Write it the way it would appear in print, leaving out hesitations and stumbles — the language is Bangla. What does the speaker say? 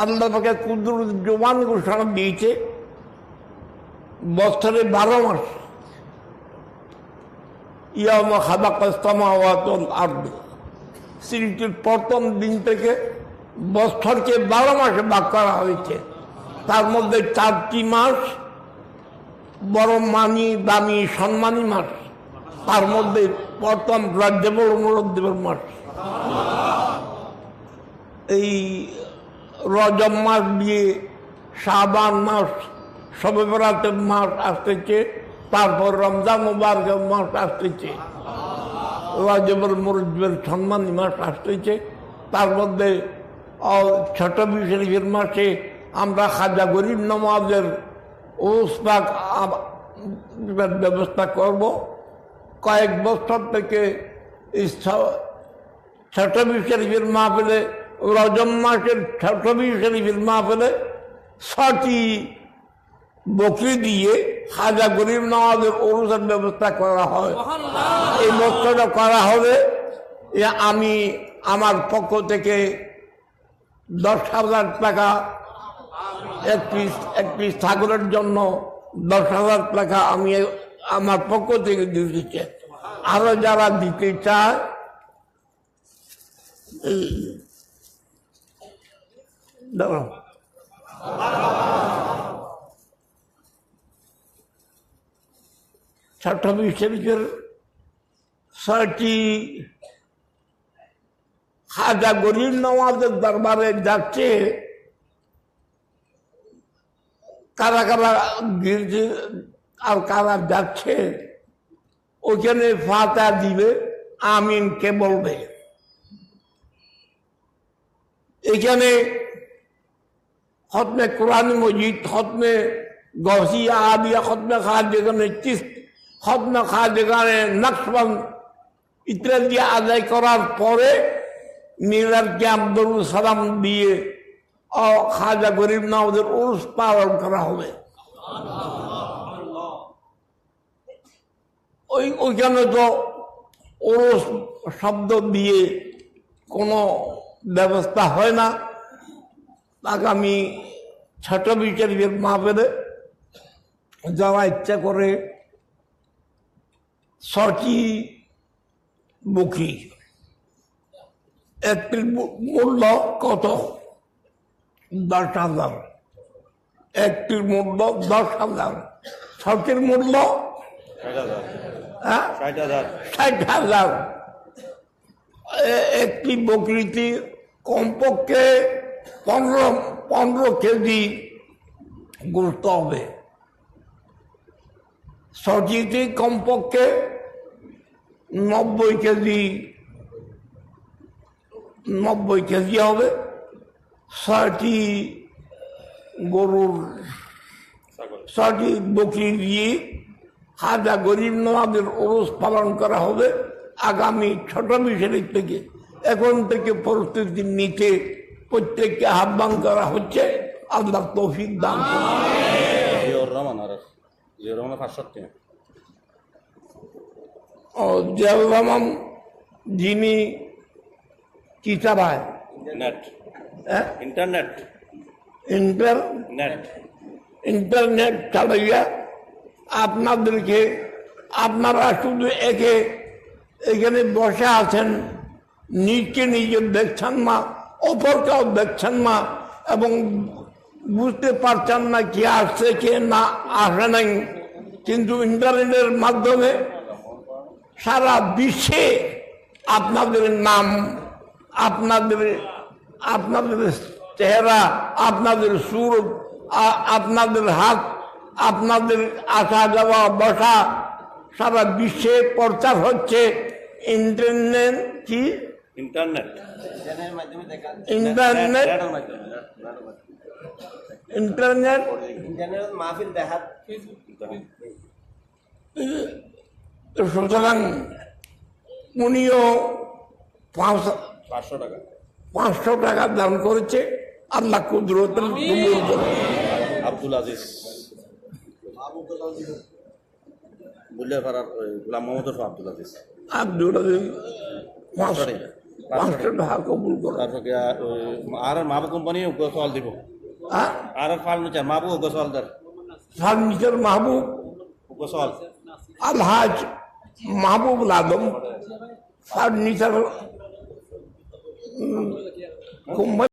আল্লাহ পাকে কুদরত জবান ঘোষণা দিয়েছে বছরে 12 মাস। ইয়ামা খালাকাস সামাওয়াতি ওয়াল আরদ, সৃষ্টির প্রথম দিন থেকে বছরকে 12 মাসে ভাগ করা হয়েছে। তার মধ্যে 4টি মাস বড় মানি দামি সম্মানী মাস। তার মধ্যে প্রথম রাজ্যবল মুরদ্দেবের মাস। এই রজব মাস দিয়ে শাবান মাস, শবে বরাতের মাস আসতেছে, তারপর রমজান মুবারকের মাস আসতেছে, রজবুল মুরদ্দেবের সম্মানী মাস আসতেছে। তার মধ্যে ছোট শরীফের মাসে আমরা খাজা গরিব নওয়াজের উরুস পাক ব্যবস্থা করব। কয়েক বছর থেকে ছোট শরীফের মাহফিলে, রজব মাসের ছোট শরীফের মাহফিলে 6টি বকরি দিয়ে খাজা গরিব নওয়াজের উরুসের ব্যবস্থা করা হয়। এই বছরটা করা হবে। আমি আমার পক্ষ থেকে 10,000 টাকা, এক পিস ছাগলের জন্য 10,000 টাকা আমি আমার পক্ষ থেকে দিতেছি। আরো যারা দিতে চায় ছোট শরীফের 6টি খাজা গরিব নওয়াজের দরবারে যাচ্ছে। কারা কারা গিয়েছে আর কারা যাচ্ছে ওখানে ফাতিহা দিবে, আমিন কে বলবে। এখানে খতমে কোরআন মজিদ, খতমে গৌসিয়া আদিয়া, খতমে খাজেখানে চিস্ত, খতমে খাজেখানে নকশবন্দ ইত্যাদি আদায় করার পরে মিলাদকে আব্দুল সালাম দিয়ে খাজা গরিব নওয়াজের উরুস পালন করা হবে। ওইখানে তো উরুস শব্দ দিয়ে কোনো ব্যবস্থা হয় না। আগামী ছোট শরীফের মাহফিলে যারা ইচ্ছা করে 6টি বকরি, একটির মূল্য কত? 10,000। একটির মূল্য 10,000। 6টির মূল্য 60,000। একটি বকরিতে কমপক্ষে 15 কেজি গোশত হবে। 6টিতে কমপক্ষে 90 কেজি হবে। 6টি গরুর 6টি বকরি দিয়ে খাজা গরিব নওয়াজের উরুস পালন করা হবে আগামী ছোট শরীফ থেকে। এখন থেকে প্রস্তুতি নিতে প্রত্যেককে আহ্বান করা হচ্ছে। আল্লাহ তৌফিক দান করুন। জিয়াউর রহমান যিনি কি চালায় ইন্টারনেট চালাইয়া আপনাদেরকে, আপনারা শুধু এখানে বসে আছেন, নিজকে নিজে দেখছেন না, অপরকেও দেখছেন না এবং বুঝতে পারছেন না কে আসছে কে না আসে নাই। কিন্তু ইন্টারনেটের মাধ্যমে সারা বিশ্বে আপনাদের নাম, আপনাদের চেহারা, আপনাদের সুর, আপনাদের হাত, আপনাদের আসা যাওয়া বসা সারা বিশ্বে প্রচার হচ্ছে। ইন্টারনেট কি? ইন্টারনেট মাহফিল দেখা। সুতরাং উনিও 500 টাকা দান করেছে। আল্লাহ কুদরতের আব্দুল আজিজ বুল্লিয়া পাড়ার গোলাম মোহাম্মদ আব্দুল আজিজ পাঁচশো টাকা কবুল করো। তারপরে আর মাহবুব কোম্পানি সওয়াল দিব হ্যাঁ, আর ফার্নিচার মাহবুব সওয়ালদার ফার্নিচার মাহবুব সওয়াল আলহাজ মাহবুবুল আলম ফার্নিচার কোম্পানি